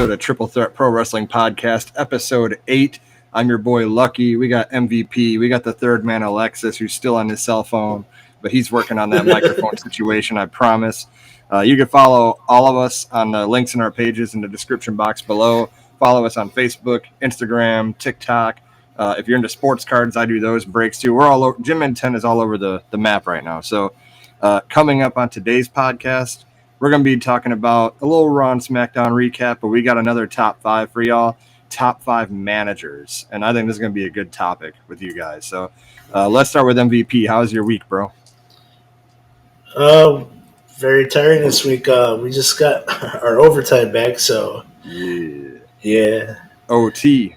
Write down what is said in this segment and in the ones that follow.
episode of Triple Threat Pro Wrestling Podcast, episode 8. I'm your boy Lucky. We got MVP. We got the third man Alexis, who's still on his cell phone, but he's working on that microphone situation, I promise. You can follow all of us on the links in our pages in the description box below. Follow us on Facebook, Instagram, TikTok. If you're into sports cards, I do those breaks too. We're all over. Jim and 10 is all over the map right now. So coming up on today's podcast, we're going to be talking about a little Raw and Smackdown recap, but we got another top 5 for y'all. Top 5 managers. And I think this is going to be a good topic with you guys. So let's start with MVP. How's your week, bro? Very tiring this week. We just got our overtime back, so yeah. OT.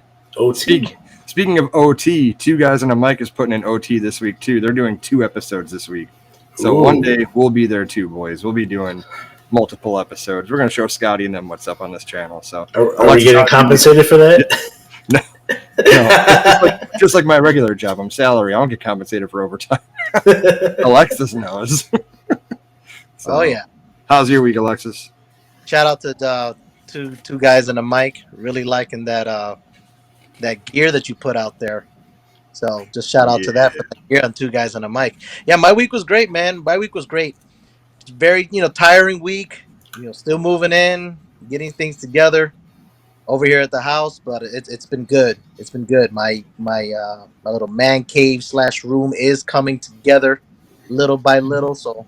Speaking of OT, 2 guys on a mic is putting in OT this week too. They're doing 2 episodes this week. So one day we'll be there too, boys. We'll be doing multiple episodes. We're going to show Scotty and them what's up on this channel. So are we getting compensated for that? No, just like my regular job. I'm salary. I don't get compensated for overtime. Alexis knows. So, yeah. How's your week, Alexis? Shout out to the two guys on the mic. Really liking that gear that you put out there. So just shout out to that for the gear on 2 guys on the mic. Yeah, my week was great, man. My week was great. Very, tiring week. Still moving in, getting things together over here at the house, but it's been good. It's been good. My little man cave / room is coming together little by little. So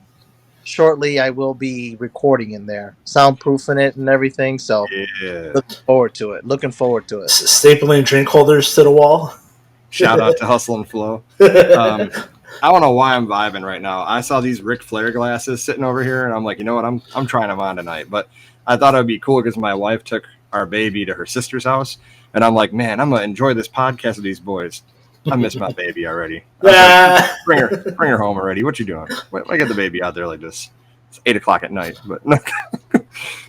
shortly I will be recording in there, soundproofing it and everything. So looking forward to it. Stapling drink holders to the wall. Shout out to Hustle and Flow. I don't know why I'm vibing right now. I saw these Ric Flair glasses sitting over here, and I'm like, you know what? I'm trying them on tonight. But I thought it would be cool because my wife took our baby to her sister's house, and I'm like, man, I'm gonna enjoy this podcast with these boys. I miss my baby already. Like, bring her home already. What you doing? Why get the baby out there like this? It's 8:00 at night. But no.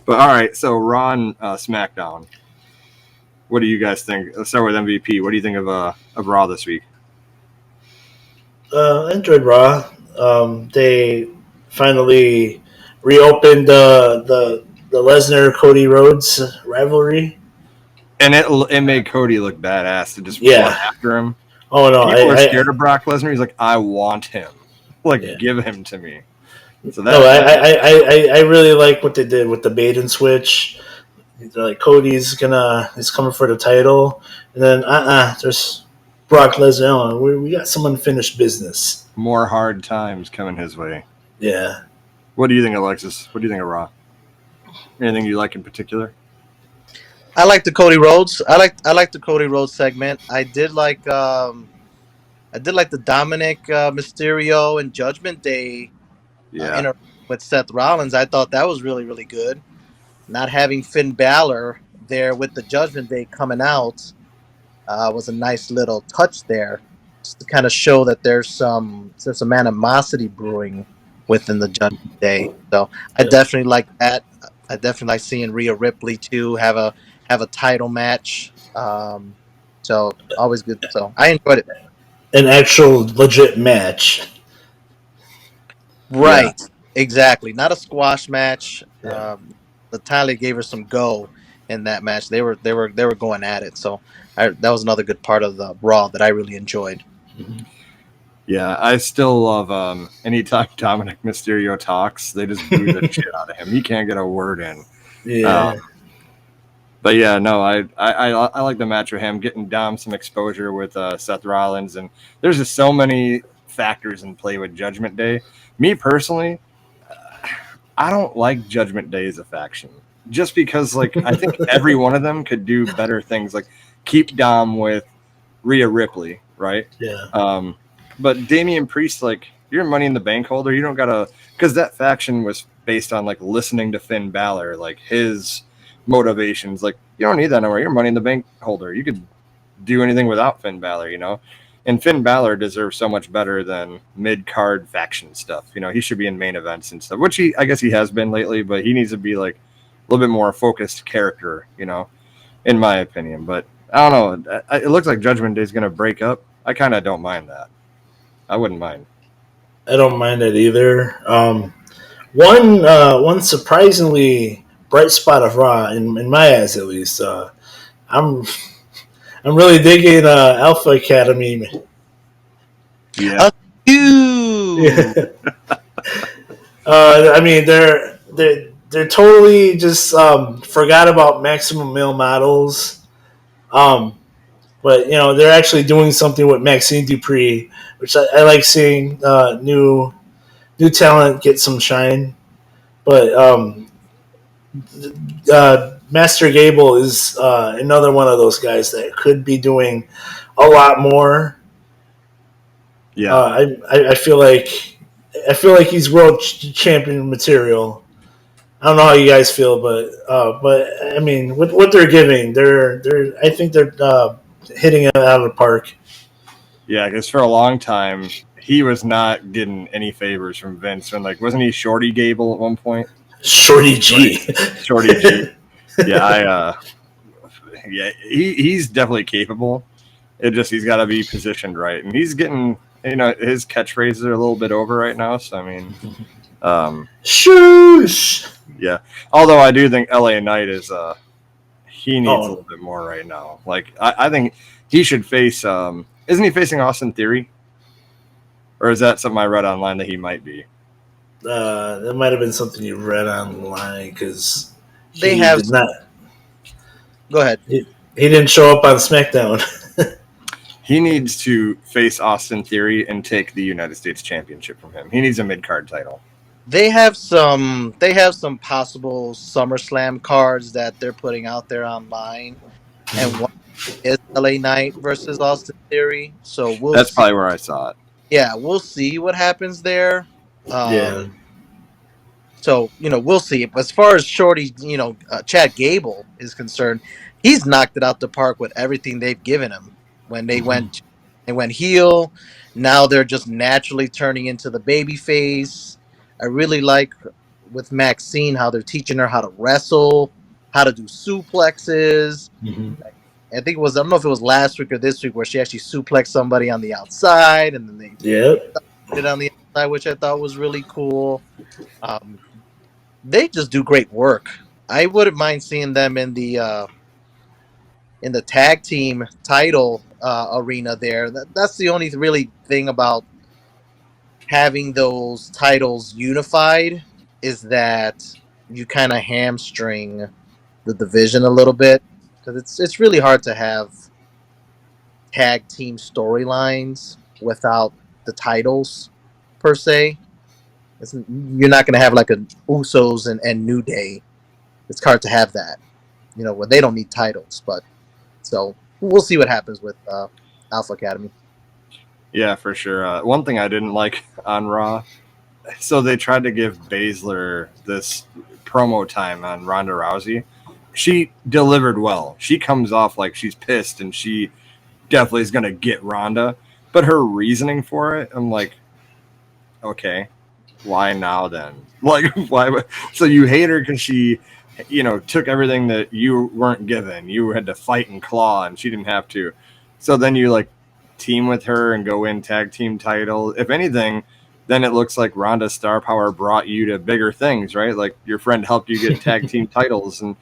But all right. So Raw and SmackDown. What do you guys think? Let's start with MVP. What do you think of Raw this week? I enjoyed Raw. They finally reopened the Lesnar Cody Rhodes rivalry, and it made Cody look badass to just run after him. Oh no, people are scared of Brock Lesnar. He's like, I want him. Give him to me. So I really like what they did with the bait and switch. They're like, Cody's he's coming for the title, and then there's Brock Lesnar. We got some unfinished business. More hard times coming his way. Yeah. What do you think, Alexis? What do you think of Raw? Anything you like in particular? I like the Cody Rhodes. I like the Cody Rhodes segment. I did like the Dominic Mysterio and Judgment Day with Seth Rollins. I thought that was really, really good. Not having Finn Balor there with the Judgment Day coming out was a nice little touch there, just to kind of show that there's some animosity brewing within the Judgment Day. So I definitely like that. I definitely like seeing Rhea Ripley too have a title match. So always good. So I enjoyed it. An actual legit match. Right. Yeah. Exactly. Not a squash match. Yeah. Natalia gave her some go in that match. They were going at it. So that was another good part of the Raw that I really enjoyed. Yeah, I still love anytime Dominic Mysterio talks, they just boo the shit out of him. He can't get a word in. Yeah. But yeah, no, I like the match with him, getting Dom some exposure with Seth Rollins, and there's just so many factors in play with Judgment Day. Me personally, I don't like Judgment Day as a faction, just because I think every one of them could do better things, like keep Dom with Rhea Ripley, right? Yeah. But Damian Priest, you're Money in the Bank holder. You don't gotta, because that faction was based on listening to Finn Balor, his motivations. You don't need that anymore. You're Money in the Bank holder. You could do anything without Finn Balor, And Finn Balor deserves so much better than mid-card faction stuff. He should be in main events and stuff, which I guess he has been lately, but he needs to be a little bit more focused character, in my opinion. But I don't know. It looks like Judgment Day is going to break up. I kind of don't mind that. I wouldn't mind. I don't mind it either. One surprisingly bright spot of Raw in my eyes, at least. I'm I'm really digging Alpha Academy. Yeah. You. I mean, they're totally just forgot about maximum male models. But they're actually doing something with Maxine Dupree, which I like seeing new talent get some shine. But Master Gable is another one of those guys that could be doing a lot more. Yeah. I feel like he's world champion material. I don't know how you guys feel, but I mean, what they're giving, I think they're hitting it out of the park. Yeah, because for a long time he was not getting any favors from Vince. And wasn't he Shorty Gable at one point? Shorty G. Shorty G. Yeah, he's definitely capable. He's got to be positioned right, and he's getting his catchphrases are a little bit over right now. So I mean, Shush. yeah. Although I do think LA Knight is he needs a little bit more right now. I think he should face. Isn't he facing Austin Theory? Or is that something I read online that he might be? That might have been something you read online because They have did not. Go ahead. He didn't show up on SmackDown. He needs to face Austin Theory and take the United States Championship from him. He needs a mid-card title. They have some possible SummerSlam cards that they're putting out there online, and one is LA Knight versus Austin Theory. So That's probably where I saw it. Yeah, we'll see what happens there. Yeah. So we'll see. As far as Shorty, Chad Gable is concerned, he's knocked it out the park with everything they've given him. When they went heel, now they're just naturally turning into the baby face. I really like with Maxine how they're teaching her how to wrestle, how to do suplexes. Mm-hmm. I think I don't know if it was last week or this week where she actually suplexed somebody on the outside and then they did it on the outside, which I thought was really cool. They just do great work. I wouldn't mind seeing them in the tag team title arena there. That's the only really thing about having those titles unified is that you kind of hamstring the division a little bit because it's really hard to have tag team storylines without the titles per se. You're not going to have like a Usos and New Day. It's hard to have that, where they don't need titles. But so we'll see what happens with Alpha Academy. Yeah, for sure. One thing I didn't like on Raw, so they tried to give Baszler this promo time on Ronda Rousey. She delivered well. She comes off like she's pissed and she definitely is going to get Ronda. But her reasoning for it, I'm like, okay, why now then? Why? So you hate her because she, took everything that you weren't given. You had to fight and claw and she didn't have to. So then you team with her and go win tag team title. If anything, then it looks like Ronda's star power brought you to bigger things, right? Like your friend helped you get tag team titles, and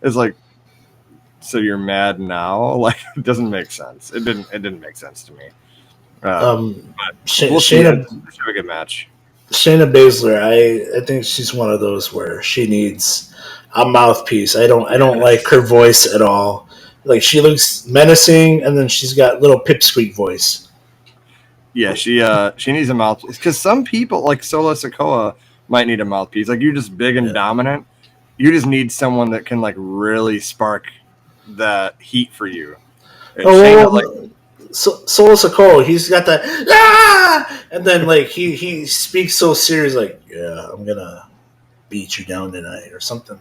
it's like, so you're mad now? It doesn't make sense. It didn't make sense to me. We'll see. Let's have a good match. Shayna Baszler, I think she's one of those where she needs a mouthpiece. I don't like her voice at all. She looks menacing, and then she's got little pipsqueak voice. Yeah, she needs a mouthpiece because some people like Solo Sikoa might need a mouthpiece. You're just big and dominant. You just need someone that can really spark that heat for you. And Solo Sikoa, he's got that and then he speaks so serious, yeah, I'm gonna beat you down tonight or something.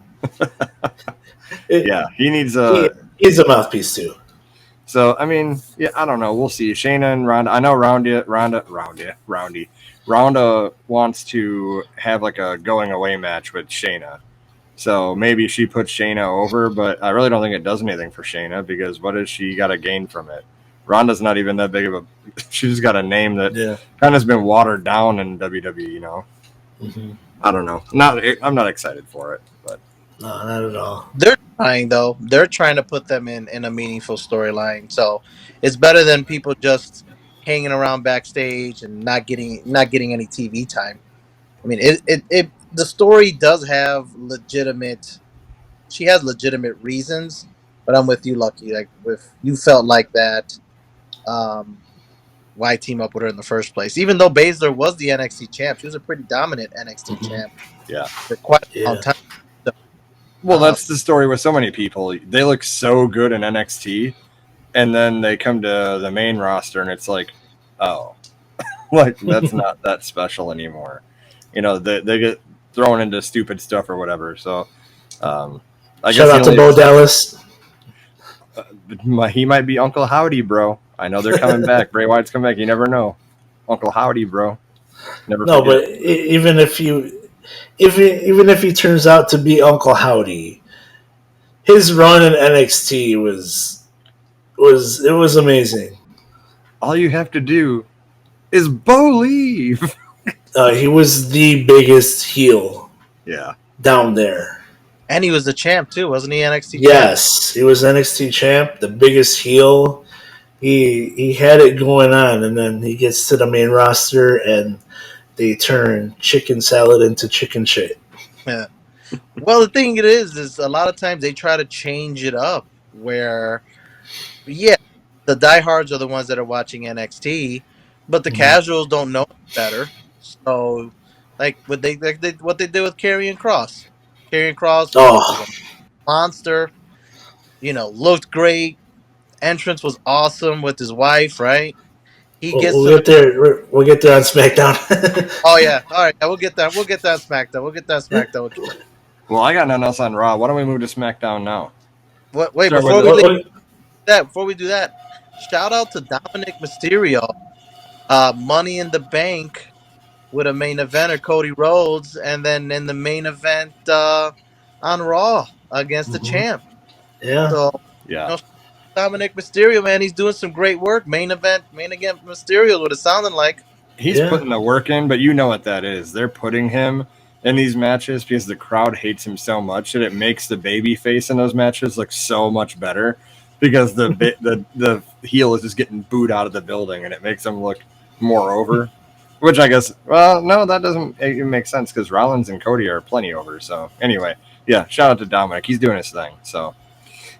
He needs he's a mouthpiece too. So I mean, yeah, I don't know. We'll see. Shayna and Ronda. I know Ronda wants to have a going away match with Shayna. So maybe she puts Shayna over, but I really don't think it does anything for Shayna because what does she got to gain from it? Ronda's not even that big of a. She's got a name that kind of has been watered down in WWE. Mm-hmm. I don't know. I'm not excited for it, but No, not at all. They're trying though. They're trying to put them in a meaningful storyline. So it's better than people just hanging around backstage and not getting any TV time. I mean, it the story does have legitimate. She has legitimate reasons, but I'm with you, Lucky. Like, if you felt like that, um, why team up with her in the first place? Even though Baszler was the NXT champ, she was a pretty dominant NXT Mhm. champ Yeah. for quite a long Yeah. time. So, Well, that's the story with so many people. They look so good in NXT, and then they come to the main roster, and it's like, oh, like that's not that special anymore. They get thrown into stupid stuff or whatever. So, I guess Shout the out to only Bo exception, Dallas. he might be Uncle Howdy, bro. I know they're coming back. Bray Wyatt's coming back. You never know. Uncle Howdy, bro. Never No, forget. but even if he turns out to be Uncle Howdy, his run in NXT was amazing. All you have to do is believe. He was the biggest heel Yeah. down there. and he was the champ too, wasn't he? NXT champ. Yes, he was NXT champ, the biggest heel. He had it going on, and then he gets to the main roster, and they turn chicken salad into chicken shit. Yeah. Well, the thing it is a lot of times they try to change it up. Where, yeah, the diehards are the ones that are watching NXT, but the Mhm. casuals don't know better. So, like what they did with Karrion Cross. Karrion Cross was Oh, a monster. Looked great. Entrance was awesome with his wife. Right. He gets we'll to the. get there. We'll get there on SmackDown. Oh yeah. All right. We'll get that. We'll get that SmackDown. We'll get that SmackDown. Well, I got nothing else on Raw. Why don't we move to SmackDown now? Wait. Start with Before the, we leave that, shout out to Dominic Mysterio. Money in the Bank with a main eventer, Cody Rhodes, and then in the main event on Raw against the Mhm. champ. Yeah, So, yeah. Dominic Mysterio, man, he's doing some great work. Main event Mysterio, what it sounded like. He's yeah. putting the work in, but you know what that is. They're putting him in these matches because the crowd hates him so much that it makes the baby face in those matches look so much better because the heel is just getting booed out of the building and it makes him look more over. Which I guess, well, no, that doesn't make sense because Rollins and Cody are plenty over. So anyway, yeah, shout out to Dominic. He's doing his thing. So,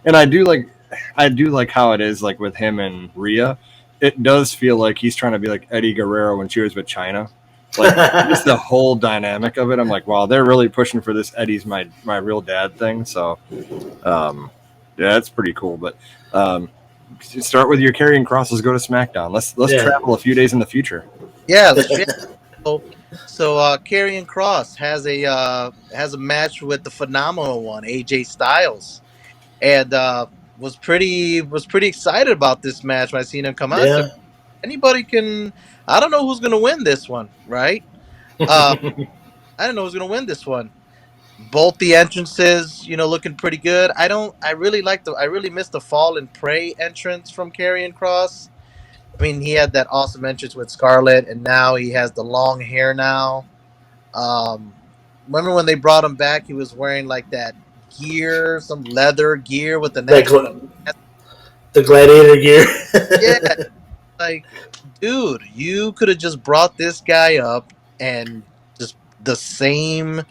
and I do like how it is like with him and Rhea. It does feel like he's trying to be like Eddie Guerrero when she was with China. Like just the whole dynamic of it. I'm like, wow, they're really pushing for this Eddie's my real dad thing. So yeah, that's pretty cool. But start with your carrying crosses, go to SmackDown. Let's Yeah. travel a few days in the future. Yeah, so Karrion Cross has a match with the phenomenal one, AJ Styles. And was pretty excited about this match when I seen him come out. I said, Yeah. anybody can. I don't know who's gonna win this one, right? Uh, I don't know who's gonna win this one. Both the entrances, looking pretty good. I don't. I really like the. I really missed the Fall and Pray entrance from Karrion Cross. I mean, he had that awesome entrance with Scarlett, and now he has the long hair now. Um, Remember when they brought him back? He was wearing like that gear, some leather gear with an Like extra. the gladiator gear. Yeah, like, dude, you could have just brought this guy up and just the same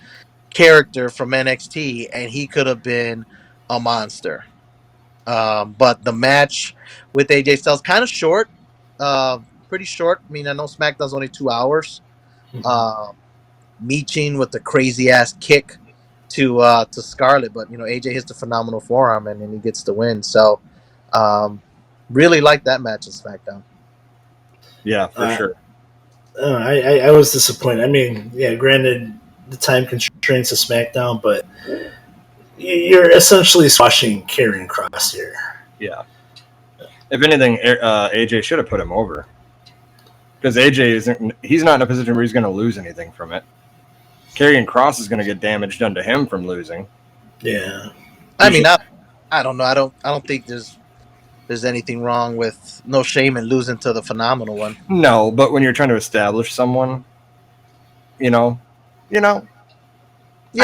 character from NXT, and he could have been a monster. But the match with AJ Styles kind of short, pretty short. I mean, I know SmackDown's only 2 hours. Uh, Meeching with the crazy ass kick to Scarlett, but AJ hits the phenomenal forearm and then he gets the win. So, um, really like that match in SmackDown. Yeah, for sure. I was disappointed. I mean, yeah, granted the time constraints of SmackDown, but you're essentially squashing Karrion Cross here. Yeah. If anything, AJ should have put him over because he's not in a position where he's going to lose anything from it. Karrion Cross is going to get damage done to him from losing. Yeah. I mean, I don't know. I don't think there's anything wrong with no shame in losing to the phenomenal one. No, but when you're trying to establish someone, you know, Yeah,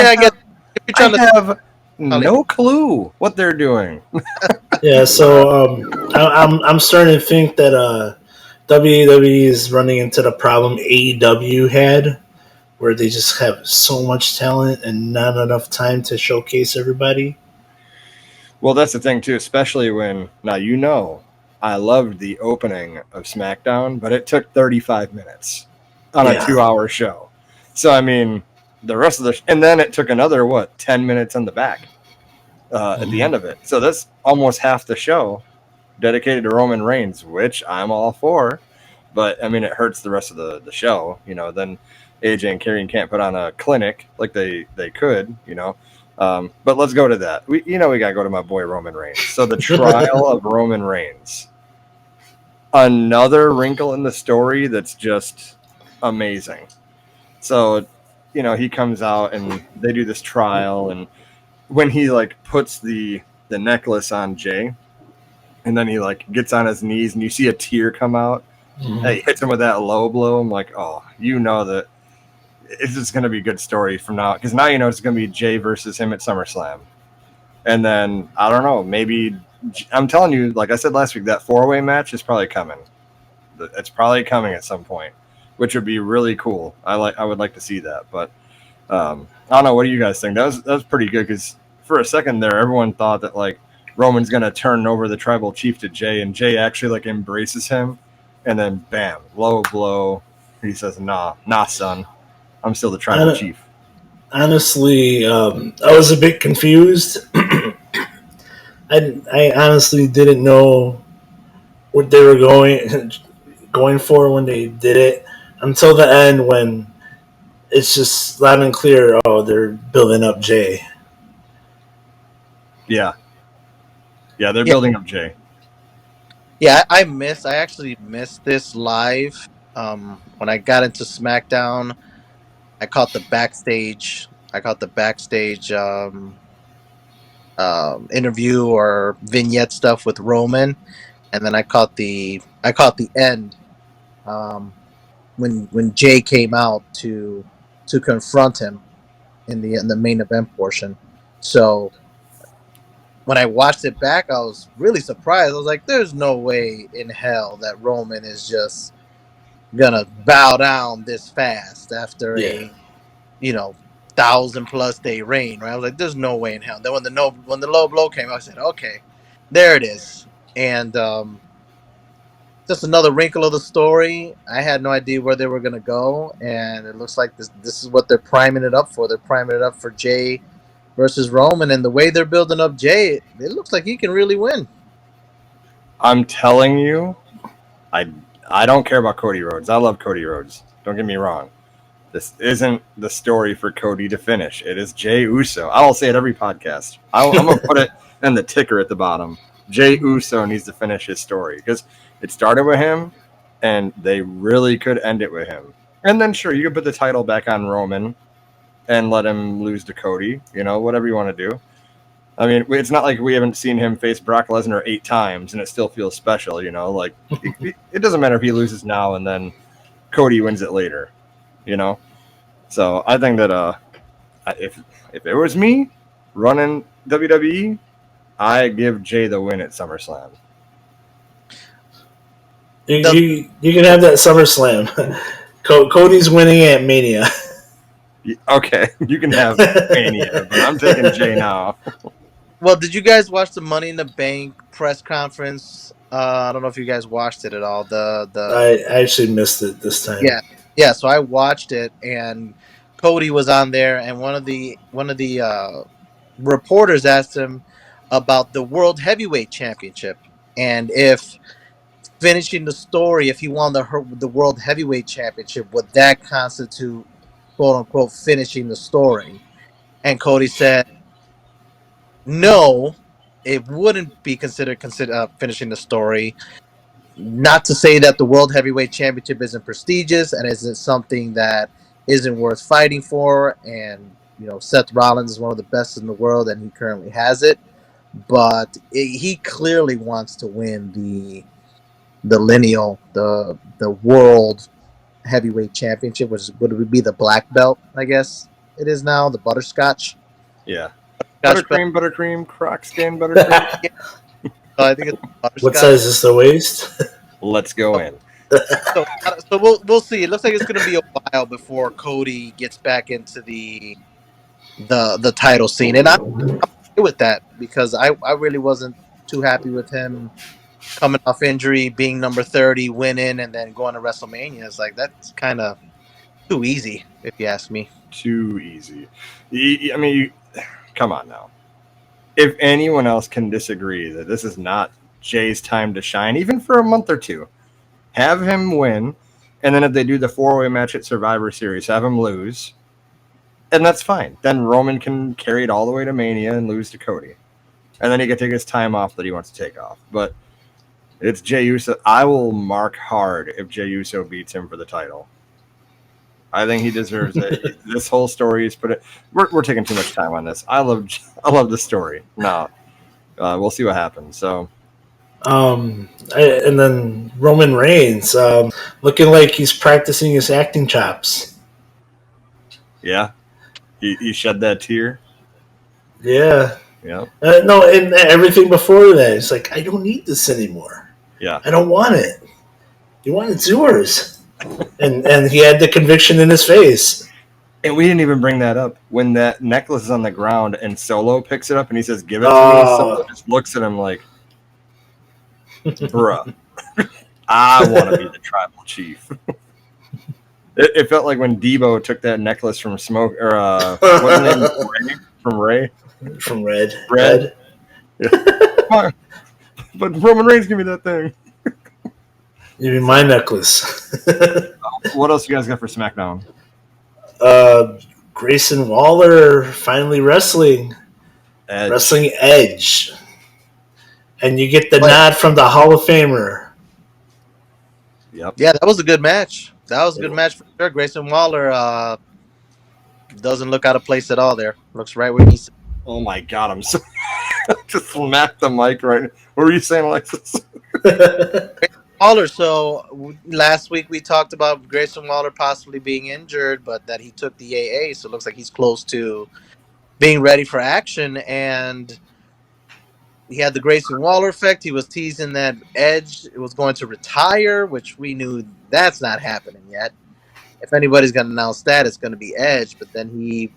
I guess if you're trying I to. have no clue what they're doing. Yeah, so I'm starting to think that WWE is running into the problem AEW had, where they just have so much talent and not enough time to showcase everybody. Well, that's the thing too, especially when now I loved the opening of SmackDown, but it took 35 minutes on a Yeah. 2-hour show. So I mean, the rest of and then it took another 10 minutes on the back at the end of it. So that's almost half the show dedicated to Roman Reigns, which I'm all for. But I mean, it hurts the rest of the show. Then AJ and Karrion can't put on a clinic like they could. But let's go to that. We gotta go to my boy Roman Reigns. So the trial of Roman Reigns, another wrinkle in the story that's just amazing. So he comes out and they do this trial, and when he puts the necklace on Jay, and then he gets on his knees and you see a tear come out. Mm-hmm. He hits him with that low blow. I'm like, oh, that it's just going to be a good story from now, because now it's going to be Jay versus him at SummerSlam. And then I don't know, maybe I'm telling you, like I said last week, that 4-way match is probably coming. It's probably coming at some point, which would be really cool. I would like to see that. But I don't know. What do you guys think? That was pretty good, because for a second there, everyone thought that Roman's going to turn over the tribal chief to Jay, and Jay actually embraces him, and then bam, low blow. He says, nah, son. I'm still the tribal chief. Honestly, I was a bit confused. I honestly didn't know what they were going for when they did it until the end, when it's just loud and clear. Oh, they're building up Jay. Yeah, they're building up Jay. Yeah, I actually missed this live. When I got into SmackDown, I caught the backstage. Interview or vignette stuff with Roman, and then I caught the end, when Jay came out to confront him in the main event portion. So when I watched it back, I was really surprised. I was like, "There's no way in hell that Roman is just gonna bow down this fast after Yeah. a 1,000+ day reign." Right? I was like, "There's no way in hell." Then when the low blow came, I said, "Okay, there it is." And just another wrinkle of the story. I had no idea where they were gonna go, and it looks like this is what they're priming it up for. They're priming it up for Jay versus Roman, and the way they're building up Jay, it looks like he can really win. I'm telling you, I don't care about Cody Rhodes. I love Cody Rhodes. Don't get me wrong. This isn't the story for Cody to finish. It is Jey Uso. I will say it every podcast. I'm going to put it in the ticker at the bottom. Jey Uso needs to finish his story, because it started with him, and they really could end it with him. And then, sure, you can put the title back on Roman and let him lose to Cody. Whatever you want to do. I mean, it's not like we haven't seen him face Brock Lesnar 8 times, and it still feels special. It doesn't matter if he loses now and then Cody wins it later. So I think that if it was me running WWE, I give Jay the win at SummerSlam. You can have that SummerSlam. Cody's winning at Mania. Okay, you can have Mania, but I'm taking Jay now. Well, did you guys watch the Money in the Bank press conference? I don't know if you guys watched it at all. I actually missed it this time. Yeah. So I watched it, and Cody was on there, and one of the reporters asked him about the World Heavyweight Championship, and if finishing the story, if he won the World Heavyweight Championship, would that constitute, quote unquote, finishing the story? And Cody said, no, it wouldn't be considered finishing the story. Not to say that the World Heavyweight Championship isn't prestigious and isn't something that isn't worth fighting for. And Seth Rollins is one of the best in the world, and he currently has it. But he clearly wants to win the lineal, the World Heavyweight Championship, which would be the black belt, I guess it is now, the butterscotch. Yeah. Buttercream, Croc skin buttercream. I think it's What butterscotch. size is the waist? Let's go in. So we'll see. It looks like it's going to be a while before Cody gets back into the title scene, and I'm okay with that because I really wasn't too happy with him coming off injury, being number 30, winning, and then going to WrestleMania. It's like that's kind of too easy, if you ask me. Too easy. I mean, come on now. If anyone else can disagree that this is not Jay's time to shine, even for a month or two, have him win, and then if they do the 4-way match at Survivor Series, have him lose, and that's fine. Then Roman can carry it all the way to Mania and lose to Cody. And then he can take his time off that he wants to take off. But it's Jey Uso. I will mark hard if Jey Uso beats him for the title. I think he deserves it. This whole story is we're taking too much time on this. I love the story. No, we'll see what happens. So, And then Roman Reigns, looking like he's practicing his acting chops. yeah, he shed that tear. Yeah. Yeah. No, and everything before that, it's like, I don't need this anymore. Yeah. I don't want it. You want it, it's yours. and he had the conviction in his face. And we didn't even bring that up. When that necklace is on the ground and Solo picks it up and he says, "Give it to me," Solo just looks at him like, bruh, I want to be the tribal chief. It felt like when Debo took that necklace from Smoke, or what's his name? From Ray? From Red. Yeah. But Roman Reigns, give me that thing. You mean my necklace. What else you guys got for SmackDown? Grayson Waller finally wrestling. Wrestling Edge. And you get the nod from the Hall of Famer. Yep. Yeah, that was a good match. That was a good match for sure. Grayson Waller doesn't look out of place at all there. Looks right where he's. Oh my God, I'm so just smacked the mic right. What were you saying, Alexis? Waller. So last week we talked about Grayson Waller possibly being injured, but that he took the AA. So it looks like he's close to being ready for action. And he had the Grayson Waller effect. He was teasing that Edge was going to retire, which we knew that's not happening yet. If anybody's going to announce that, it's going to be Edge. But then he,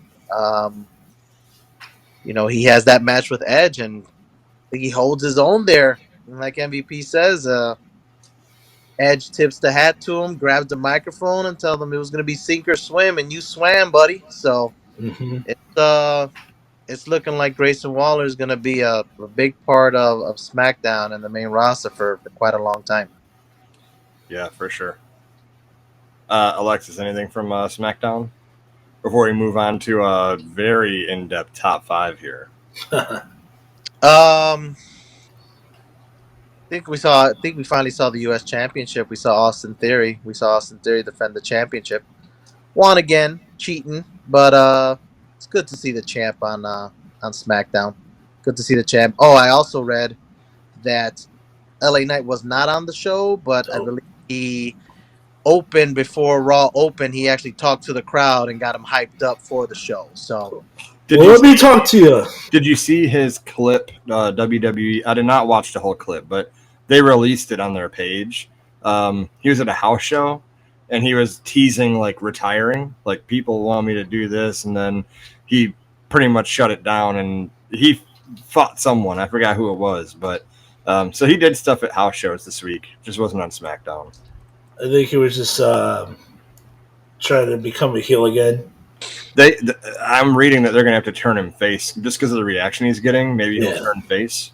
he has that match with Edge, and he holds his own there. And like MVP says, Edge tips the hat to him, grabs the microphone, and tells him it was going to be sink or swim, and you swam, buddy. So it's looking like Grayson Waller is going to be a big part of SmackDown and the main roster for quite a long time. Yeah, for sure. Alexis, anything from SmackDown before we move on to a very in-depth top 5 here? I think we finally saw the U.S. Championship. We saw Austin Theory. We saw Austin Theory defend the championship. Won again, cheating, but it's good to see the champ on SmackDown. Good to see the champ. Oh, I also read that LA Knight was not on the show, but I believe he opened before Raw opened. He actually talked to the crowd and got him hyped up for the show. So, let me talk to you. Did you see his clip? WWE. I did not watch the whole clip, but they released it on their page. He was at a house show, and he was teasing like retiring. Like, people want me to do this, and then he pretty much shut it down. And he fought someone. I forgot who it was, but so he did stuff at house shows this week. Just wasn't on SmackDown. I think he was just trying to become a heel again. I'm reading that they're going to have to turn him face just because of the reaction he's getting. Maybe he'll turn face.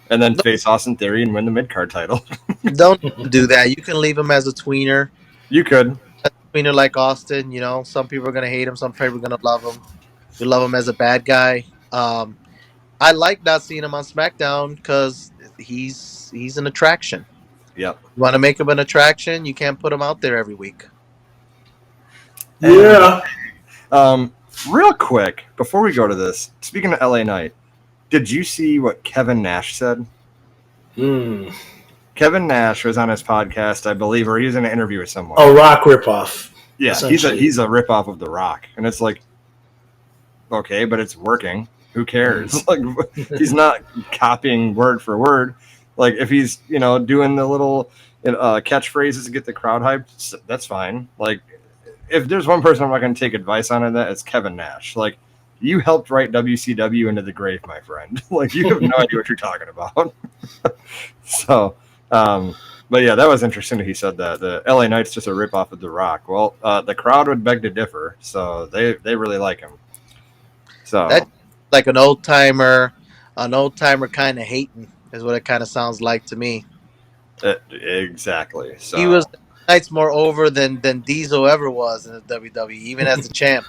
And then face Austin Theory and win the mid-card title. Don't do that. You can leave him as a tweener. You could. A tweener like Austin, some people are going to hate him. Some people are going to love him. You love him as a bad guy. I like not seeing him on SmackDown because he's an attraction. Yep. You want to make him an attraction, you can't put him out there every week. Yeah. Real quick, before we go to this, speaking of LA Knight, did you see what Kevin Nash said? Kevin Nash was on his podcast, I believe, or he was in an interview with someone. Oh, Rock ripoff. Yeah, he's a ripoff of The Rock. And it's like, okay, but it's working. Who cares? Like, he's not copying word for word. Like, if he's, doing the little catchphrases to get the crowd hyped, that's fine. Like, if there's one person I'm not going to take advice on in that, it's Kevin Nash. Like, you helped write WCW into the grave, my friend. Like, you have no idea what you're talking about. So, but yeah, that was interesting that he said that. The LA Knight's just a ripoff of The Rock. Well, the crowd would beg to differ, so they really like him. So That's like an old timer kind of hating is what it kind of sounds like to me. exactly. So He was nights more over than Diesel ever was in the WWE, even as the champ.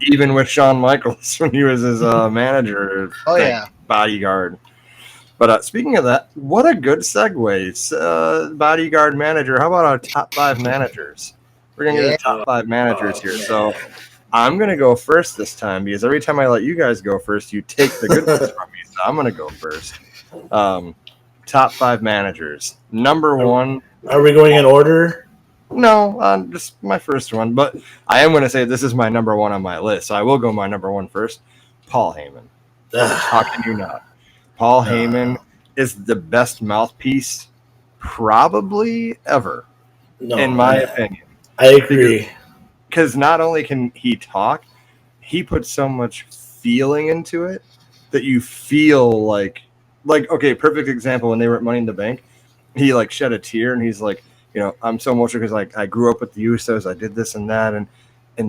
Even with Shawn Michaels when he was his manager, Oh yeah, bodyguard. But speaking of that, what a good segue. Bodyguard manager. How about our top 5 managers? We're going to get the top 5 managers here. So I'm going to go first this time because every time I let you guys go first, you take the good ones from me. So I'm going to go first. Top 5 managers. Number 1. Are we going in order? No, just my first one. But I am going to say this is my number 1 on my list. So I will go my number 1 first. Paul Heyman. How can you not? Paul Heyman is the best mouthpiece probably ever, in my opinion. I agree. Because not only can he talk, he puts so much feeling into it that you feel like okay, perfect example, when they were at Money in the Bank, he like shed a tear and he's like, I'm so emotional because like I grew up with the Usos, I did this and that, and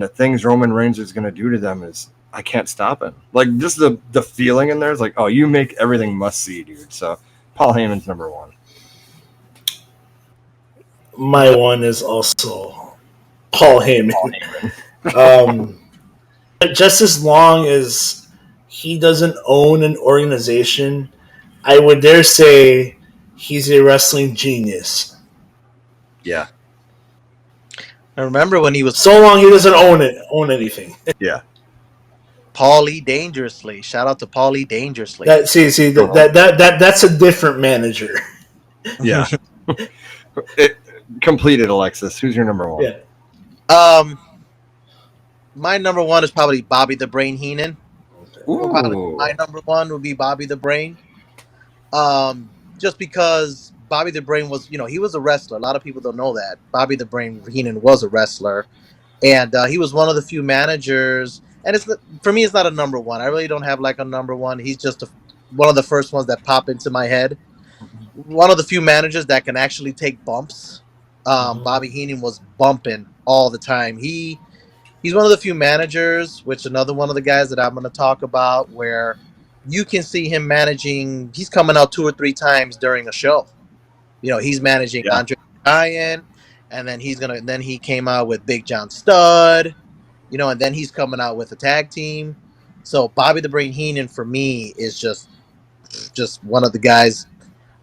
the things Roman Reigns is going to do to them is I can't stop it. Like, just the feeling in there is like, oh, you make everything must see, dude. So Paul Heyman's number 1. My one is also Paul Heyman. Just as long as he doesn't own an organization, I would dare say he's a wrestling genius. Yeah. I remember when he was So long he doesn't own anything. Yeah. Paulie Dangerously. Shout out to Paulie Dangerously. That's a different manager. Yeah. Completed, Alexis. Who's your number 1? Yeah. My number 1 is probably Bobby the Brain Heenan. Ooh. My number 1 would be Bobby the Brain. Just because Bobby the Brain was, he was a wrestler. A lot of people don't know that. Bobby the Brain Heenan was a wrestler. And he was one of the few managers. And for me, it's not a number 1. I really don't have like a number 1. He's just one of the first ones that pop into my head. One of the few managers that can actually take bumps. Bobby Heenan was bumping all the time. He's one of the few managers, which another one of the guys that I'm going to talk about, where you can see him managing. He's coming out 2 or 3 times during a show. He's managing Andre the Giant, and then he came out with Big John Studd, and then he's coming out with a tag team. So Bobby the Brain Heenan for me is just one of the guys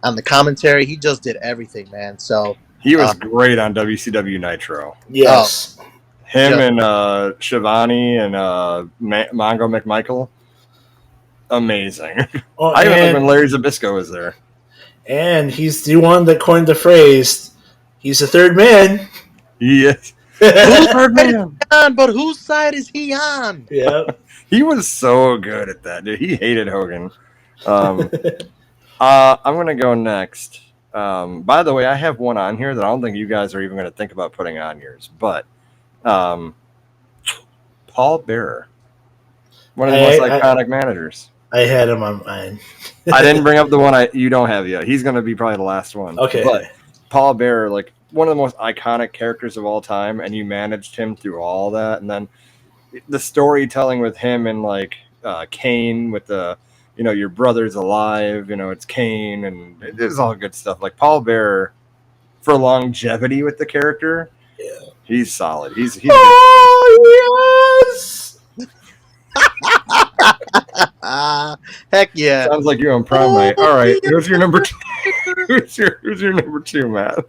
on the commentary. He just did everyththing, man. So he was great on WCW Nitro. Yes. Him and Shivani and Mongo McMichael. Amazing. I even like when Larry Zbyszko was there. And he's the one that coined the phrase, he's the third man. Yes. Third man. But whose side is he on? Yeah. He was so good at that, dude. He hated Hogan. I'm going to go next. By the way, I have one on here that I don't think you guys are even going to think about putting on yours. But Paul Bearer. One of the most iconic managers. I had him on mine. I didn't bring up the one you don't have yet. He's going to be probably the last one. Okay. But Paul Bearer, like one of the most iconic characters of all time, and you managed him through all that. And then the storytelling with him and like Kane with the, your brother's alive, it's Kane, and it was all good stuff. Like Paul Bearer, for longevity with the character, he's solid. He's yes! Heck yeah! Sounds like you're on prom night. All right, who's your number 2? who's your number 2, Matt?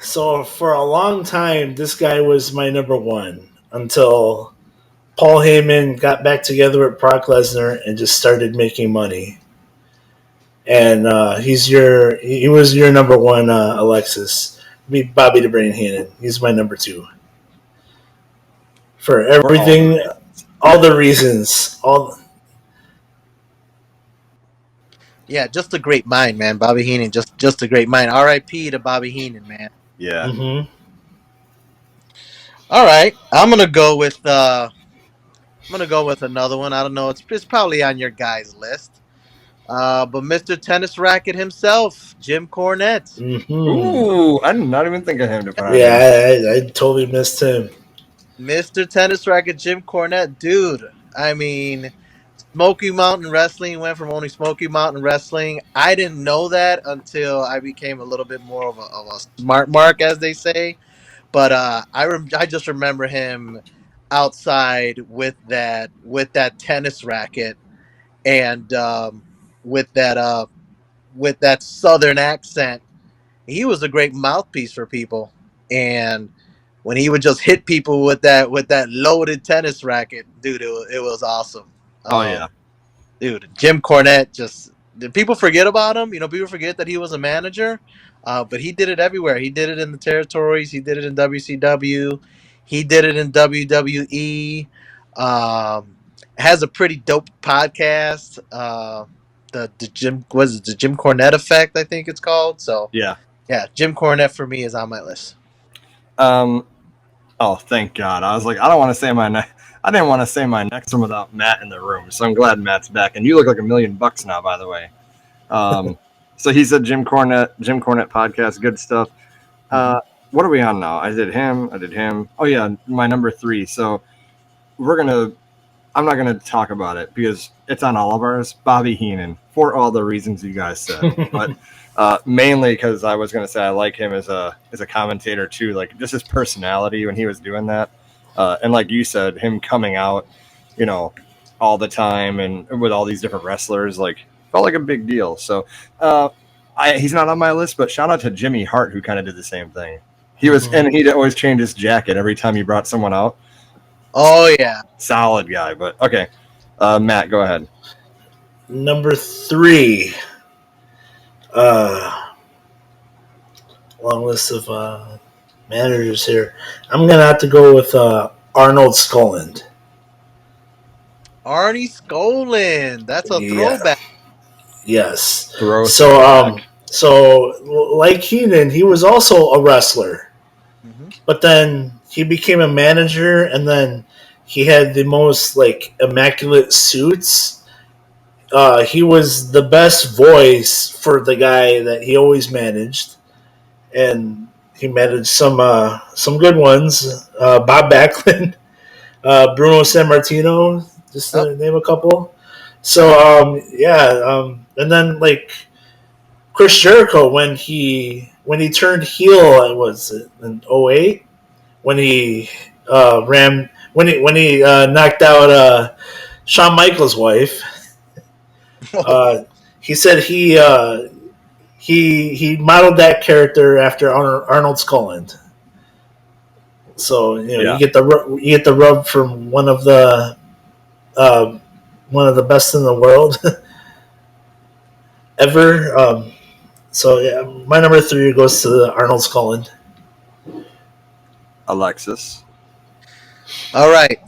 So for a long time, this guy was my number 1 until Paul Heyman got back together with Brock Lesnar and just started making money. And he was your number 1, Alexis. Bobby the Brain Heenan. He's my number 2. For everything, all the reasons, Yeah, just a great mind, man. Bobby Heenan, just a great mind. R.I.P. to Bobby Heenan, man. Yeah. Mm-hmm. All right, I'm gonna go with another one. I don't know. It's probably on your guys' list. But Mr. Tennis Racket himself, Jim Cornette. Mm-hmm. Ooh, I did not even think of him to put on Yeah, here. I totally missed him. Mr. Tennis Racket, Jim Cornette, dude. I mean, Smoky Mountain Wrestling went from only Smoky Mountain Wrestling. I didn't know that until I became a little bit more of a smart mark, as they say. But I just remember him outside with that tennis racket and with that southern accent. He was a great mouthpiece for people, and when he would just hit people with that loaded tennis racket, dude, it was awesome. Oh yeah. Dude, Jim Cornette just did people forget about him? People forget that he was a manager, but he did it everywhere. He did it in the territories. He did it in WCW. He did it in WWE. Has a pretty dope podcast. The Jim was it the Jim Cornette effect? I think it's called. So Yeah. yeah, Jim Cornette for me is on my list. Um. Oh, thank God. I was like, I don't want to say I didn't want to say my next one without Matt in the room. So I'm glad Matt's back. And you look like $1,000,000 now, by the way. So he said Jim Cornette podcast, good stuff. What are we on now? I did him. Oh yeah, my number 3. So I'm not gonna talk about it because it's on all of ours. Bobby Heenan, for all the reasons you guys said, but mainly because I was gonna say I like him as a commentator too, like just his personality when he was doing that, and like you said, him coming out, all the time and with all these different wrestlers, like felt like a big deal. So he's not on my list, but shout out to Jimmy Hart who kind of did the same thing. He was, and he'd always change his jacket every time he brought someone out. Oh yeah, Solid guy, but okay. Matt, go ahead. Number 3. Long list of managers here. I'm gonna have to go with Arnold Skolland. Arnie Skolin. That's a Yeah. throwback. Yes. Throw So like Heenan, he was also a wrestler, Mm-hmm. but then he became a manager, and then he had the most like immaculate suits. He was the best voice for the guy that he always managed, and he managed some good ones. Bob Backlund, Bruno Sammartino, just Oh, to name a couple. So and then like Chris Jericho when he turned heel, it was in '08 when he knocked out Shawn Michaels' wife. He said he modeled that character after Arnold Skolland. So Yeah. you get the rub from one of the best in the world ever. So yeah, my number 3 goes to Arnold Skolland. Alexis. all right.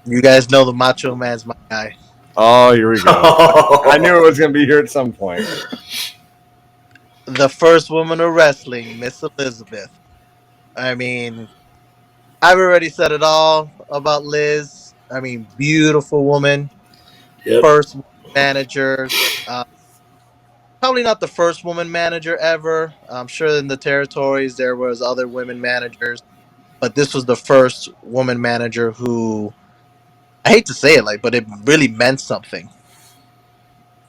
You guys know the Macho Man's my guy. Oh, here we go. I knew it was going to be here at some point. The first woman of wrestling, Miss Elizabeth. I mean, I've already said it all about Liz. I mean, beautiful woman. Yep. First manager. Probably not the first woman manager ever. I'm sure in the territories there was other women managers, but this was the first woman manager who I hate to say it but it really meant something.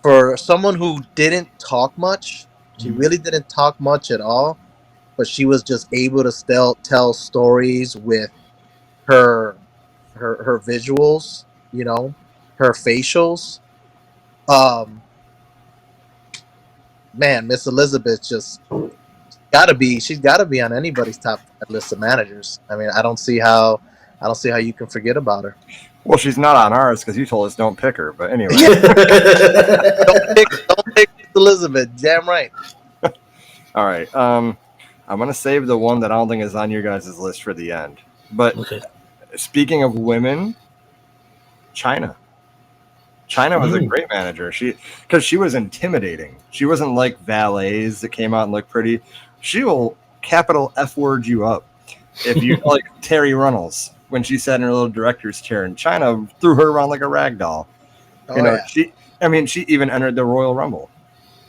For someone who didn't talk much, she really didn't talk much at all, but she was just able to still tell stories with her her visuals, her facials. Um Man, Miss Elizabeth just she's gotta be on anybody's top 5 list of managers. I mean, I don't see how you can forget about her. Well, she's not on ours because you told us don't pick her. But anyway. Yeah, don't pick Miss Elizabeth. Damn right. All right. I'm going to save the one that I don't think is on your guys' list for the end. But Okay. speaking of women, China. China was a great manager. Because she was intimidating. She wasn't like valets that came out and looked pretty. She will capital F word you up. If you like Terry Runnels when she sat in her little director's chair, and China threw her around like a rag doll. She even entered the Royal Rumble.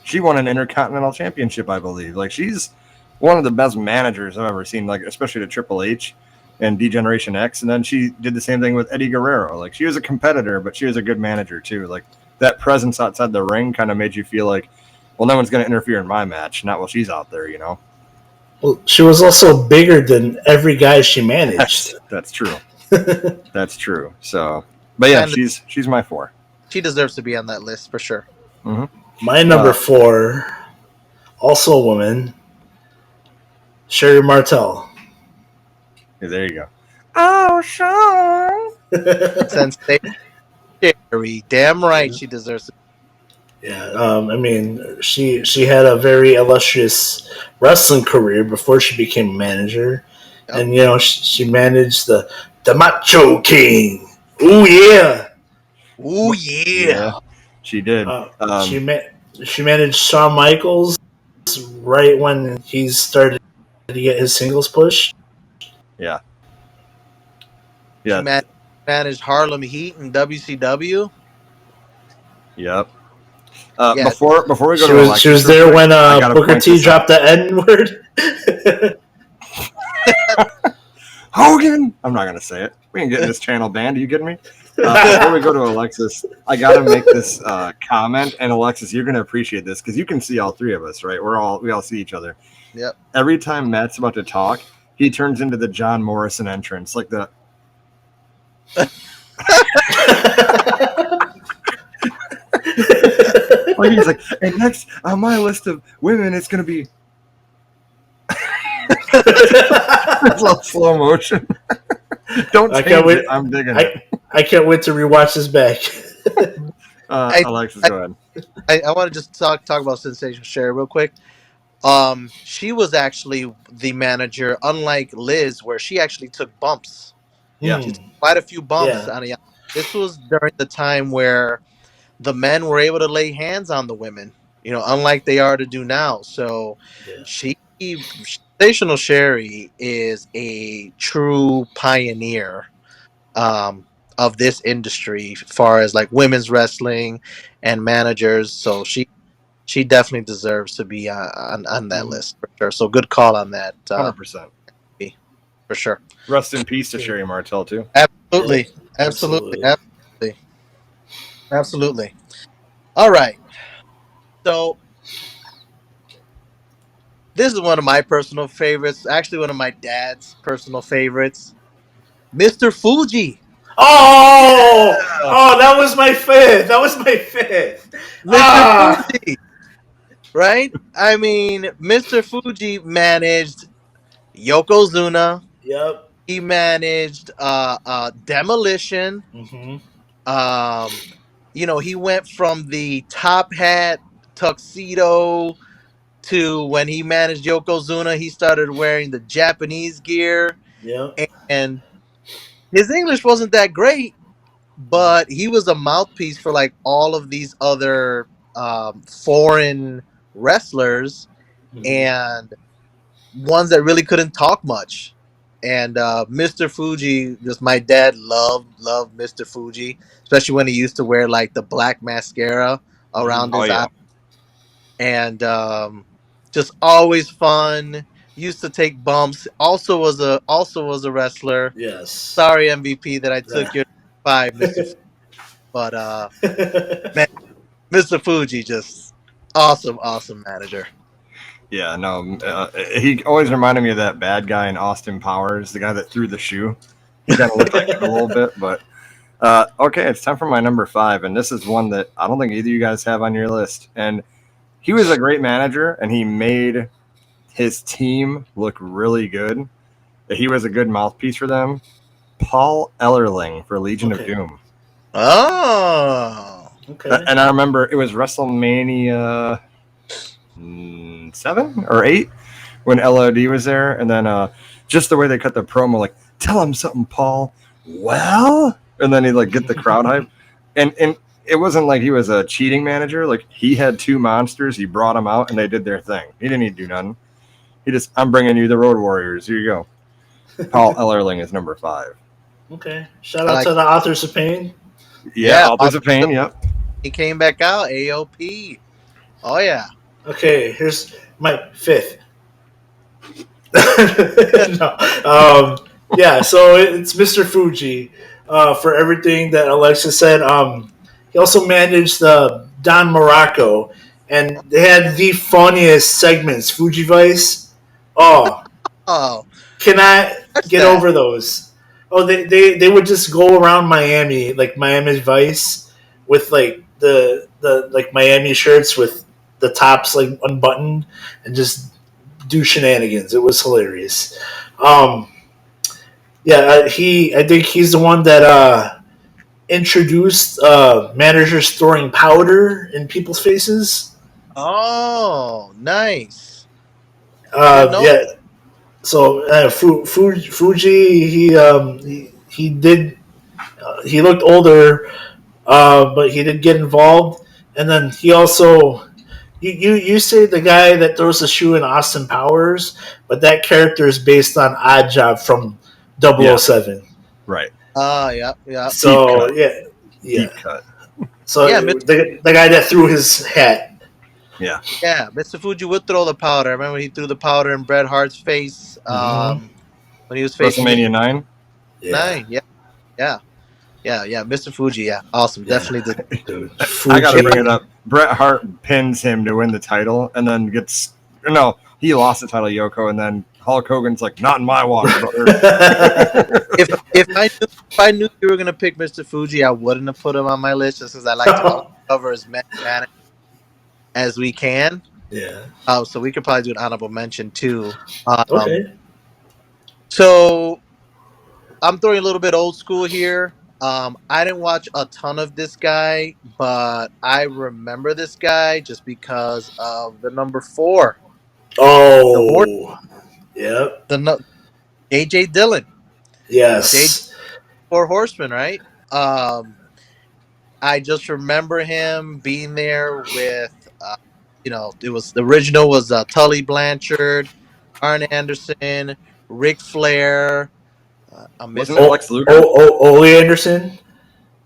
She won an Intercontinental Championship, I believe. Like, she's one of the best managers I've ever seen, like, especially to Triple H and D-Generation X. And then she did the same thing with Eddie Guerrero. Like, she was a competitor, but she was a good manager, too. Like, that presence outside the ring kind of made you feel like, well, no one's going to interfere in my match, not while she's out there, you know? Well, she was also bigger than every guy she managed. That's true. That's true. So, but yeah, she's my 4. She deserves to be on that list for sure. Mm-hmm. My number 4, also a woman, Sherry Martel. Yeah, there you go. Oh, Sean. Sensation. Sherry. Damn right she deserves to. Yeah, I mean, she had a very illustrious wrestling career before she became manager, and you know she managed the Macho King. Ooh yeah, ooh yeah. She did. She managed Shawn Michaels right when he started to get his singles push. Yeah. She managed Harlem Heat in WCW. Yep. Before we go to she was there when Booker T dropped the N word. Hogan! I'm not going to say it. We ain't getting this channel banned. Are you kidding me? Before we go to Alexis, I got to make this comment. And Alexis, you're going to appreciate this because you can see all three of us, right? We all see each other. Yep. Every time Matt's about to talk, he turns into the John Morrison entrance, like the. Like he's like, and next on my list of women, it's going to be. It's all slow motion. Don't change it. I'm digging it. I can't wait to rewatch this back. Alexis, go ahead. I want to just talk about Sensation Sherry real quick. She was actually the manager, unlike Liz, where she actually took bumps. Yeah, she took quite a few bumps. Yeah. This was during the time where the men were able to lay hands on the women, you know, unlike they are to do now. So, Sensational Sherry is a true pioneer of this industry as far as like women's wrestling and managers. So she definitely deserves to be on that list for sure. So good call on that. 100%. For sure. Rest in peace to Sherry Martel too. Absolutely. All right. So this is one of my personal favorites. Actually, one of my dad's personal favorites. Mr. Fuji. Oh, that was my fifth. Mr. Fuji. Right? I mean, Mr. Fuji managed Yokozuna. Yep. He managed Demolition. Mm-hmm. You know, he went from the top hat tuxedo to when he managed Yokozuna, he started wearing the Japanese gear. Yep. And his English wasn't that great, but he was a mouthpiece for like all of these other foreign wrestlers and ones that really couldn't talk much. And Mr. Fuji, just my dad loved Mr. Fuji, especially when he used to wear like the black mascara around his eye. And just always fun. Used to take bumps. Also was a wrestler. Yes. Sorry, MVP, that I took your 5, Mr. Fuji. But man, Mr. Fuji, just awesome manager. Yeah, no, he always reminded me of that bad guy in Austin Powers, the guy that threw the shoe. He kind of looked like him a little bit, but okay, it's time for my number 5, and this is one that I don't think either of you guys have on your list. And he was a great manager, and he made his team look really good. He was a good mouthpiece for them. Paul Ellerling for Legion of Doom. Oh, okay. And I remember it was WrestleMania 7 or 8 when LOD was there, and then just the way they cut the promo, like, tell him something, Paul. Well, and then he'd like get the crowd hype, and it wasn't like he was a cheating manager. Like he had two monsters, he brought them out, and they did their thing. He didn't need to do nothing. He just, I'm bringing you the Road Warriors. Here you go. Paul Ellerling is number 5. Okay. Shout out to the Authors of Pain. Yeah, Authors of Pain. Yep. He came back out. AOP. Oh yeah. Okay, here's my 5th. No. Yeah, so it's Mr. Fuji for everything that Alexa said. He also managed Don Morocco, and they had the funniest segments. Fuji Vice. Oh, can I get over those? Oh, they would just go around Miami, like Miami Vice, with like the like Miami shirts with the tops like unbuttoned, and just do shenanigans. It was hilarious. I think he's the one that introduced managers throwing powder in people's faces. Oh, nice. Yeah. So Fuji, he did. He looked older, but he did get involved, and then he also. You say the guy that throws the shoe in Austin Powers, but that character is based on Odd Job from 007. Right. Yeah. So Deep cut. So the guy that threw his hat. Yeah. Yeah, Mr. Fuji would throw the powder. I remember he threw the powder in Bret Hart's face when he was facing WrestleMania 9. 9. Yeah. Mr. Fuji, yeah, awesome. Yeah. Definitely did. Dude, I gotta bring it up. Bret Hart pins him to win the title, and then he lost the title to Yoko, and then Hulk Hogan's like, "Not in my watch, brother." if I knew you were gonna pick Mr. Fuji, I wouldn't have put him on my list just because I like to cover as many as we can. Yeah. So we could probably do an honorable mention too. Okay. So I'm throwing a little bit old school here. I didn't watch a ton of this guy, but I remember this guy just because of the number 4. Oh. Yep. J.J. Dillon. Yes. 4 Horsemen, right? I just remember him being there with, it was the original was Tully Blanchard, Arn Anderson, Ric Flair. Wasn't it Lex Luger? Ole Anderson?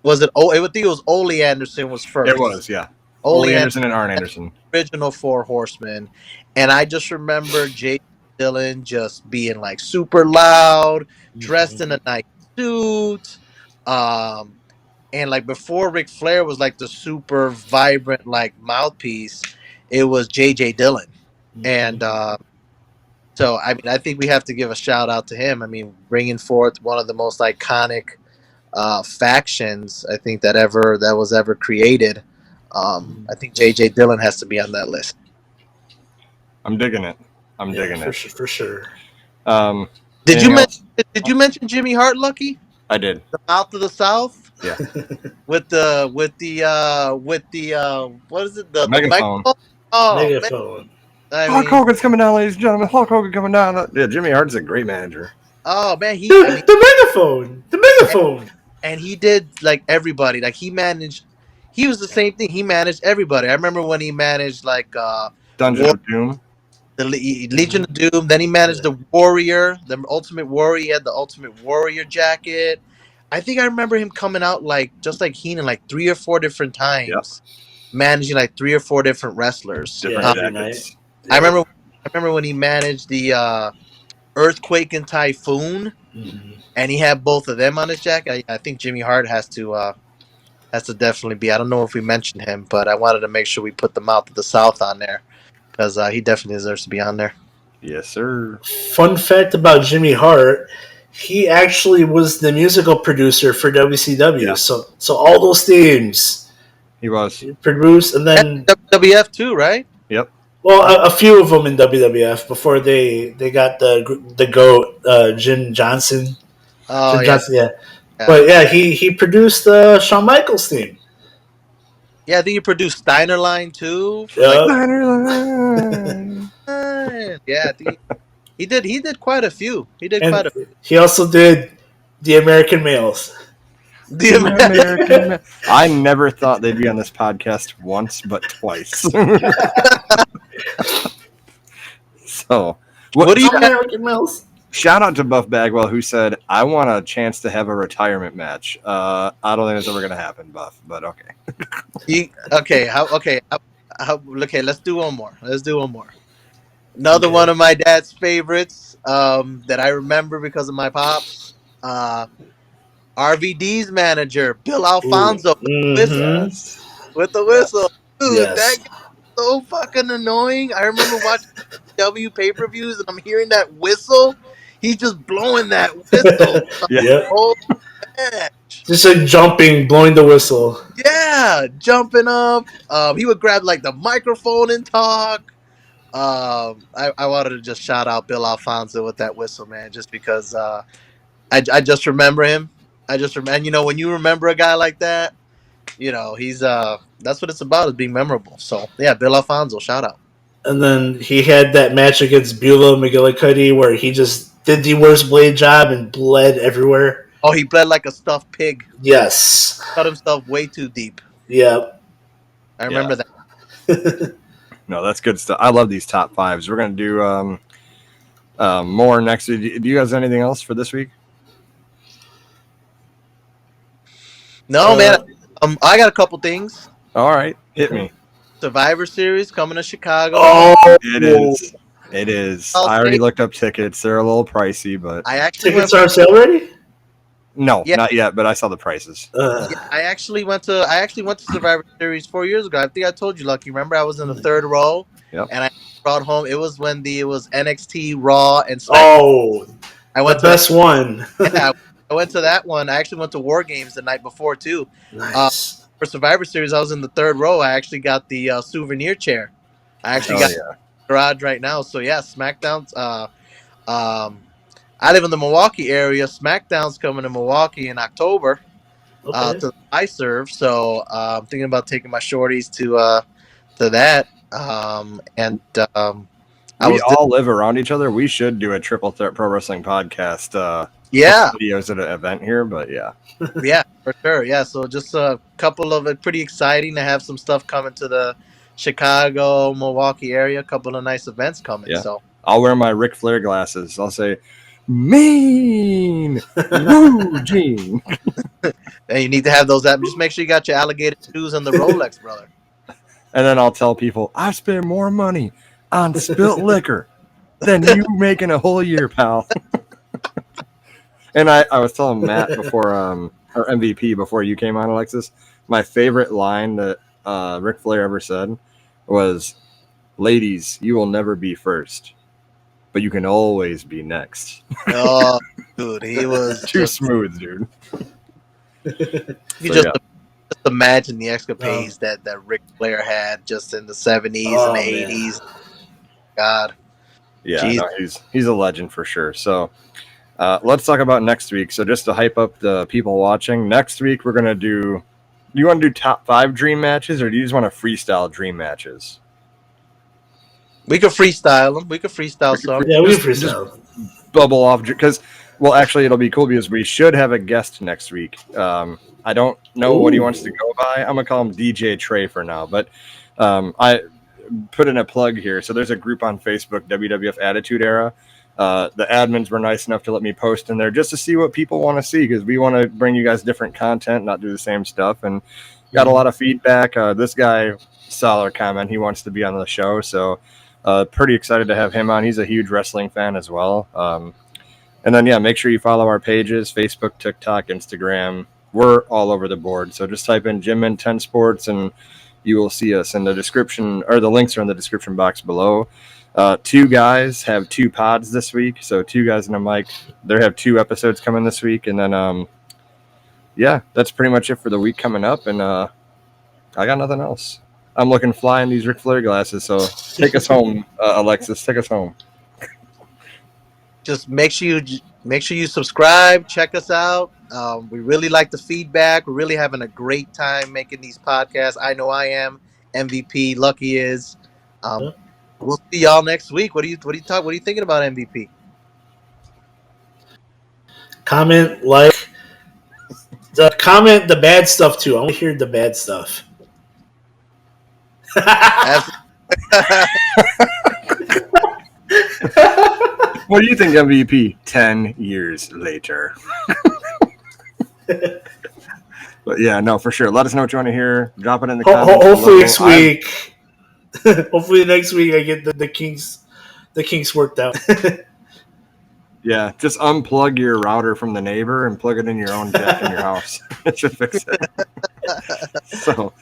Was it? I would think it was Ole Anderson was first. It was, yeah. Ole Anderson and Arn Anderson. Original 4 Horsemen. And I just remember J. Dillon just being like super loud, dressed in a nice suit. And like before Ric Flair was like the super vibrant like mouthpiece, it was J.J. Dillon. And so, I mean, I think we have to give a shout out to him. I mean, bringing forth one of the most iconic factions I think that was ever created. I think J.J. Dillon has to be on that list. I'm digging it. Digging it for sure. Did you mention Jimmy Hart, Lucky? I did. The Mouth of the South. Yeah. with the what is it? The megaphone. Oh, megaphone. Hulk Hogan's coming down, ladies and gentlemen. Hulk Hogan coming down. Yeah, Jimmy Hart's a great manager. Oh man, the megaphone. And he did like everybody. Like he was the same thing. He managed everybody. I remember when he managed like Dungeon of Doom, the Legion of Doom. Then he managed the Warrior, the Ultimate Warrior. He had the Ultimate Warrior jacket. I think I remember him coming out like just like Heenan, like 3 or 4 different times, managing like 3 or 4 different wrestlers. Different jackets. I remember when he managed the Earthquake and Typhoon, and he had both of them on his jacket. I think Jimmy Hart has to definitely be. I don't know if we mentioned him, but I wanted to make sure we put the Mouth of the South on there because he definitely deserves to be on there. Yes, sir. Fun fact about Jimmy Hart: he actually was the musical producer for WCW. Yeah. So all those themes he was produced, and then WWF too, right? Yep. Well, a few of them in WWF before they got the GOAT Jim Johnson. Oh, Jim Johnson, yeah. But yeah, he produced the Shawn Michaels theme. Yeah, I think he produced Steiner Line too. Steiner Line. Yeah, I think he did quite a few. He also did the American Males. The American. I never thought they'd be on this podcast once, but twice. So, What do you American Mills. shout out to Buff Bagwell who said, "I want a chance to have a retirement match." I don't think it's ever gonna happen, Buff, but okay. okay? Okay, let's do one more. Another Okay. one of my dad's favorites that I remember because of my pops. RVD's manager, Bill Alfonso, Mm-hmm. with the whistle. Dude, that Yes. guy's so fucking annoying. I remember watching W pay-per-views and I'm hearing that whistle. He's just blowing that whistle the Yeah. Yep. whole match. Just like jumping, blowing the whistle. Yeah, jumping up. He would grab like the microphone and talk. I wanted to just shout out Bill Alfonso with that whistle, man, just because I just remember him. And when you remember a guy like that, he's that's what it's about, is being memorable. So yeah, Bill Alfonso, shout out. And then he had that match against Beulah McGillicuddy where he just did the worst blade job and bled everywhere. Oh, he bled like a stuffed pig. Yes. Cut himself way too deep. Yep. I remember that. No, that's good stuff. I love these top fives. We're gonna do more next week. Do you guys have anything else for this week? No, man. I got a couple things. All right, hit me. Survivor Series coming to Chicago. Oh, It is. It is. I already looked up tickets. They're a little pricey, but I actually tickets are on sale already? no, Yeah. not yet. But I saw the prices. I actually went to Survivor Series 4 years ago. I think I told you, Lucky. Remember, I was in the third row, Yep. and I brought home. It was when it was NXT, Raw, and SmackDown. Oh, I went the best one. Yeah, I went to that one. I actually went to War Games the night before too. Nice. For Survivor Series, I was in the third row. I actually got the souvenir chair. I actually got the garage right now. So yeah, SmackDown's. I live in the Milwaukee area. SmackDown's coming to Milwaukee in October Okay. to I serve. So I'm thinking about taking my shorties to that. We all live around each other. We should do a Triple Threat Pro Wrestling podcast. Yeah, videos at an event here, but yeah. yeah, for sure. Yeah, so just a couple of it. Pretty exciting to have some stuff coming to the Chicago, Milwaukee area. A couple of nice events coming. Yeah. So I'll wear my Ric Flair glasses. I'll say, mean, woo, Gene. and you need to have those. Just make sure you got your alligator shoes and the Rolex, brother. And then I'll tell people, I spend more money on spilt liquor than you make in a whole year, pal. And I was telling Matt before, or MVP before you came on, Alexis, my favorite line that Ric Flair ever said was, ladies, you will never be first, but you can always be next. Oh, dude, he was Too smooth, dude. You just imagine the escapades that Ric Flair had just in the 70s and the 80s. God. Yeah, no, he's a legend for sure. So let's talk about next week. So just to hype up the people watching, next week we're going to do you want to do top 5 dream matches, or do you just want to freestyle dream matches? We could freestyle them. We could freestyle some. Yeah, we can freestyle. Bubble off, because, well, actually, it'll be cool because we should have a guest next week. I don't know what he wants to go by. I'm going to call him DJ Trey for now, but I put in a plug here. So there's a group on Facebook, WWF Attitude Era. The admins were nice enough to let me post in there just to see what people want to see, because we want to bring you guys different content, not do the same stuff, and got a lot of feedback. This guy saw our comment. He wants to be on the show, so pretty excited to have him on. He's a huge wrestling fan as well. And then, yeah, make sure you follow our pages, Facebook, TikTok, Instagram. We're all over the board. So just type in Jim and 10 Sports and you will see us in the description, or the links are in the description box below. 2 guys have 2 pods this week. So 2 guys and a mic. They have 2 episodes coming this week. And then, yeah, that's pretty much it for the week coming up. And I got nothing else. I'm looking fly in these Ric Flair glasses. So take us home, Alexis. Take us home. Just make sure you subscribe, check us out. We really like the feedback. We're really having a great time making these podcasts. I know I am. MVP, Lucky is. We'll see y'all next week. What are you thinking about MVP? Comment, like, Comment the bad stuff too. I want to hear the bad stuff. What do you think, MVP? 10 years later. But yeah, no, for sure. Let us know what you want to hear. Drop it in the comments. Hopefully next week. Hopefully next week I get the kinks worked out. Yeah, just unplug your router from the neighbor and plug it in your own jack in your house. It should fix it. So,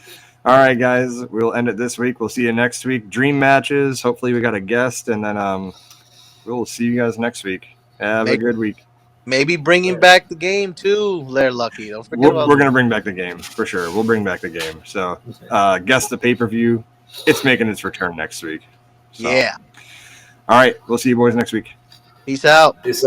all right, guys, we'll end it this week. We'll see you next week. Dream matches. Hopefully, we got a guest, and then we'll see you guys next week. Have a good week. Maybe bringing back the game too, Lair Lucky. Don't forget We're going to bring back the game for sure. We'll bring back the game. So, guess the pay-per-view. It's making its return next week. So. Yeah. All right, we'll see you boys next week. Peace out. Peace out.